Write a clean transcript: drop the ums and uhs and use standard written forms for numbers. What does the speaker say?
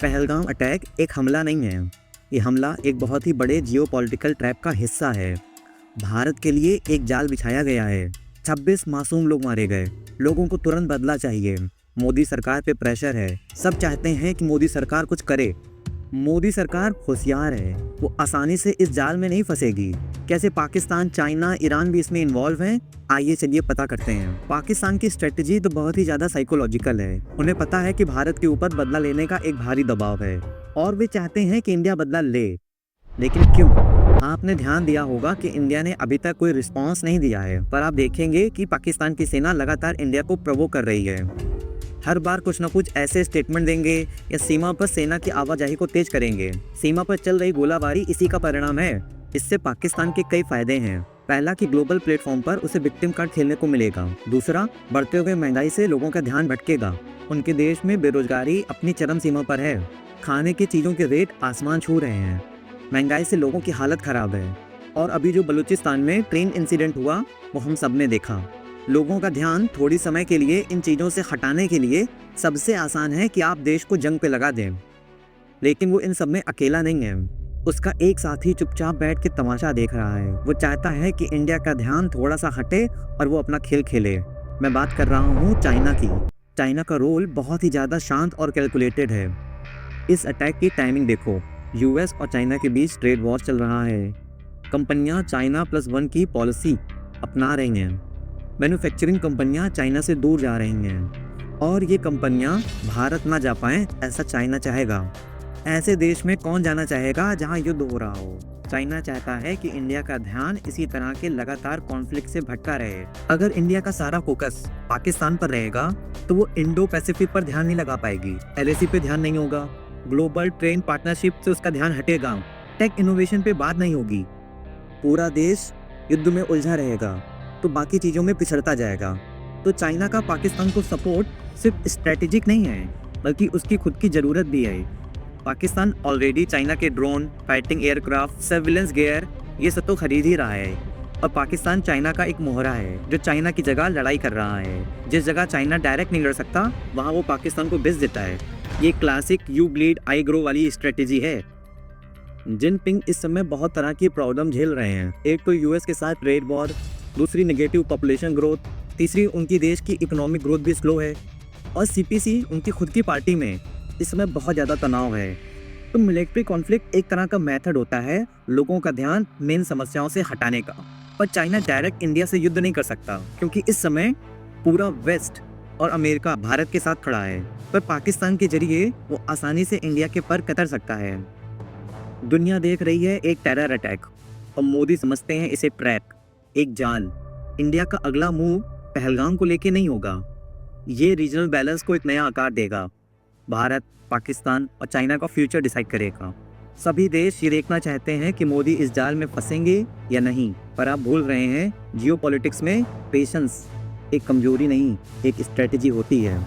Pahalgam attack एक हमला नहीं है। ये हमला एक बहुत ही बड़े जियोपॉलिटिकल ट्रैप का हिस्सा है। भारत के लिए एक जाल बिछाया गया है। 26 मासूम लोग मारे गए। लोगों को तुरंत बदला चाहिए। मोदी सरकार पे प्रेशर है। सब चाहते हैं कि मोदी सरकार कुछ करे। मोदी सरकार होशियार है, वो आसानी से इस जाल में नहीं फंसेगी। कैसे पाकिस्तान, चाइना, ईरान भी इसमें इन्वॉल्व हैं? आइए चलिए पता करते हैं। पाकिस्तान की स्ट्रेटजी तो बहुत ही ज़्यादा साइकोलॉजिकल है। उन्हें पता है कि भारत के ऊपर बदला लेने का एक भारी दबाव है और वे चाहते हैं कि इंडिया बदला ले। लेकिन क्यों? आपने ध्यान दिया होगा कि इंडिया ने अभी तक कोई रिस्पॉन्स नहीं दिया है, पर आप देखेंगे कि पाकिस्तान की सेना लगातार इंडिया को प्रोवोक कर रही है। हर बार कुछ न कुछ ऐसे स्टेटमेंट देंगे या सीमा पर सेना की आवाजाही को तेज करेंगे। सीमा पर चल रही गोलाबारी इसी का परिणाम है। इससे पाकिस्तान के कई फायदे हैं। पहला कि ग्लोबल प्लेटफॉर्म पर उसे विक्टिम कार्ड खेलने को मिलेगा। दूसरा, बढ़ते हुए महंगाई से लोगों का ध्यान भटकेगा। उनके देश में बेरोजगारी अपनी चरम सीमा पर है। खाने की चीज़ों के रेट आसमान छू रहे हैं। महंगाई से लोगों की हालत खराब है। और अभी जो बलूचिस्तान में ट्रेन इंसिडेंट हुआ वो हम सब ने देखा। लोगों का ध्यान थोड़ी समय के लिए इन चीज़ों से हटाने के लिए सबसे आसान है कि आप देश को जंग पे लगा दें। लेकिन वो इन सब में अकेला नहीं है। उसका एक साथी चुपचाप बैठ के तमाशा देख रहा है। वो चाहता है कि इंडिया का ध्यान थोड़ा सा हटे और वो अपना खेल खेले। मैं बात कर रहा हूँ चाइना की। चाइना का रोल बहुत ही ज़्यादा शांत और कैलकुलेटेड है। इस अटैक की टाइमिंग देखो। यूएस और चाइना के बीच ट्रेड वॉर चल रहा है। कंपनियां China+1 की पॉलिसी अपना रही हैं। मैन्युफैक्चरिंग कंपनियां चाइना से दूर जा रही हैं और ये कंपनियां भारत ना जा पाएँ ऐसा चाइना चाहेगा। ऐसे देश में कौन जाना चाहेगा जहां युद्ध हो रहा हो? चाइना चाहता है कि इंडिया का ध्यान इसी तरह के लगातार कॉन्फ्लिक्ट से भटका रहे। अगर इंडिया का सारा फोकस पाकिस्तान पर रहेगा तो वो इंडो पैसिफिक पर ध्यान नहीं लगा पाएगी। LAC पे ध्यान नहीं होगा। ग्लोबल ट्रेड पार्टनरशिप से उसका ध्यान हटेगा। टेक इनोवेशन पे बात नहीं होगी। पूरा देश युद्ध में उलझा रहेगा तो बाकी चीज़ों में पिछड़ता जाएगा। तो चाइना का पाकिस्तान को सपोर्ट सिर्फ स्ट्रेटेजिक नहीं है बल्कि उसकी खुद की ज़रूरत भी है। पाकिस्तान ऑलरेडी चाइना के drone, fighting aircraft, surveillance gear ये सब तो खरीद ही रहा है। और पाकिस्तान चाइना का एक मोहरा है जो चाइना की जगह लड़ाई कर रहा है। जिस जगह चाइना डायरेक्ट नहीं लड़ सकता वहाँ वो पाकिस्तान को बेच देता है। ये classic you bleed I grow वाली स्ट्रेटेजी है। जिनपिंग इस समय बहुत तरह की प्रॉब्लम झेल रहे हैं। एक तो यूएस के साथ ट्रेड वॉर, दूसरी नेगेटिव पॉपुलेशन ग्रोथ, तीसरी उनकी देश की इकोनॉमिक ग्रोथ भी स्लो है और CPC उनकी खुद की पार्टी में इस समय बहुत ज़्यादा तनाव है। तो मिलिट्री कॉन्फ्लिक्ट एक तरह का मेथड होता है लोगों का ध्यान मेन समस्याओं से हटाने का। पर चाइना डायरेक्ट इंडिया से युद्ध नहीं कर सकता क्योंकि इस समय पूरा वेस्ट और अमेरिका भारत के साथ खड़ा है। पर पाकिस्तान के जरिए वो आसानी से इंडिया के पर कतर सकता है। दुनिया देख रही है एक टेरर अटैक और मोदी समझते हैं इसे ट्रैप, एक जाल। इंडिया का अगला मूव पहलगाम को लेके नहीं होगा। ये रीजनल बैलेंस को एक नया आकार देगा। भारत, पाकिस्तान और चाइना का फ्यूचर डिसाइड करेगा। सभी देश ये देखना चाहते हैं कि मोदी इस जाल में फंसेंगे या नहीं। पर आप भूल रहे हैं जियोपॉलिटिक्स में पेशेंस एक कमजोरी नहीं, एक स्ट्रेटेजी होती है।